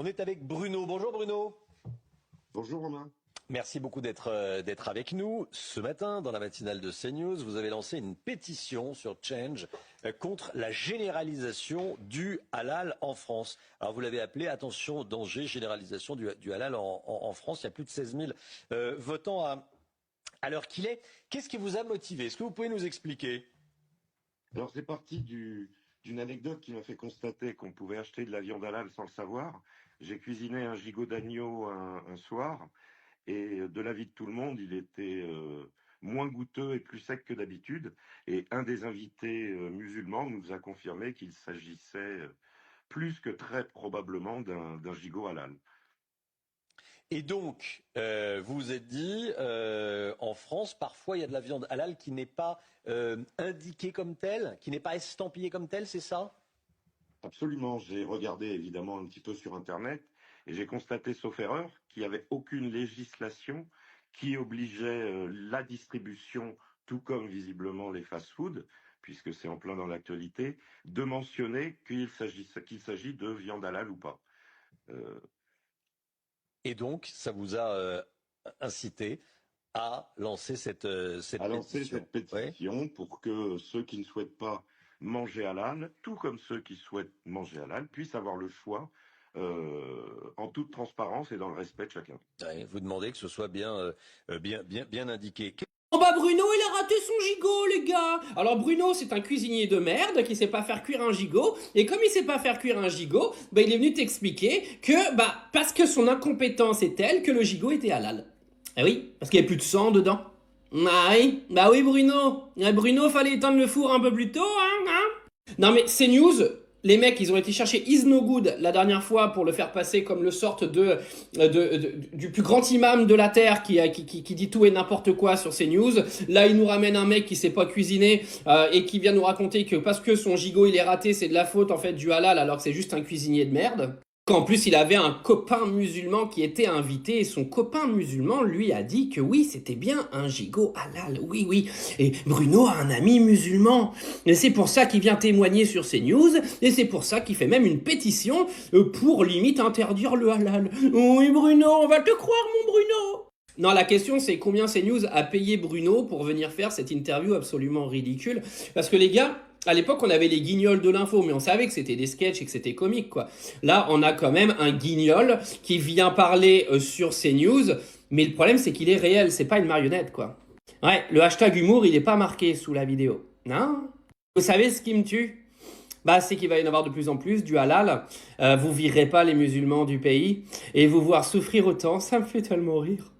On est avec Bruno. Bonjour Bruno. Bonjour Romain. Merci beaucoup d'être avec nous. Ce matin, dans la matinale de CNews, vous avez lancé une pétition sur Change contre la généralisation du halal en France. Alors vous l'avez appelé, attention, danger, généralisation du halal en France. Il y a plus de 16 000 votants à l'heure qu'il est. Qu'est-ce qui vous a motivé? Est-ce que vous pouvez nous expliquer? Alors c'est parti d'une anecdote qui m'a fait constater qu'on pouvait acheter de la viande halal sans le savoir. J'ai cuisiné un gigot d'agneau un soir et de l'avis de tout le monde, il était moins goûteux et plus sec que d'habitude. Et un des invités musulmans nous a confirmé qu'il s'agissait plus que très probablement d'un gigot halal. Et donc, vous vous êtes dit, en France, parfois il y a de la viande halal qui n'est pas indiquée comme telle, qui n'est pas estampillée comme telle, c'est ça? Absolument, j'ai regardé évidemment un petit peu sur Internet et j'ai constaté, sauf erreur, qu'il n'y avait aucune législation qui obligeait la distribution, tout comme visiblement les fast-foods, puisque c'est en plein dans l'actualité, de mentionner qu'il s'agit de viande halal ou pas. Euh, Et donc, ça vous a incité à lancer cette à lancer pétition. cette Ouais. pétition pour que ceux qui ne souhaitent pas manger halal, tout comme ceux qui souhaitent manger halal, puissent avoir le choix en toute transparence et dans le respect de chacun. Ouais, vous demandez que ce soit bien indiqué. Oh bah Bruno, il a raté son gigot, les gars. Alors Bruno, c'est un cuisinier de merde qui sait pas faire cuire un gigot. Et comme il sait pas faire cuire un gigot, bah il est venu t'expliquer que, parce que son incompétence est telle que le gigot était halal. Ah oui, parce qu'il n'y a plus de sang dedans. Bah oui Bruno. Bruno, fallait éteindre le four un peu plus tôt, hein. Non mais CNews, les mecs, ils ont été chercher Is No Good la dernière fois pour le faire passer comme le sorte du plus grand imam de la Terre qui dit tout et n'importe quoi sur CNews. Là, ils nous ramènent un mec qui sait pas cuisiner et qui vient nous raconter que parce que son gigot il est raté, c'est de la faute en fait du halal alors que c'est juste un cuisinier de merde. Qu'en plus, il avait un copain musulman qui était invité et son copain musulman lui a dit que oui, c'était bien un gigot halal. Oui. Et Bruno a un ami musulman. Et c'est pour ça qu'il vient témoigner sur CNews et c'est pour ça qu'il fait même une pétition pour limite interdire le halal. Oui, Bruno, on va te croire, mon Bruno. Non, la question c'est combien CNews a payé Bruno pour venir faire cette interview absolument ridicule. Parce que les gars, à l'époque, on avait les guignols de l'info, mais on savait que c'était des sketchs et que c'était comique, quoi. Là, on a quand même un guignol qui vient parler sur CNews, mais le problème, c'est qu'il est réel, c'est pas une marionnette, quoi. Ouais, le hashtag humour, il est pas marqué sous la vidéo. Non? Vous savez ce qui me tue? C'est qu'il va y en avoir de plus en plus du halal. Vous virez pas les musulmans du pays, et vous voir souffrir autant, ça me fait tellement rire.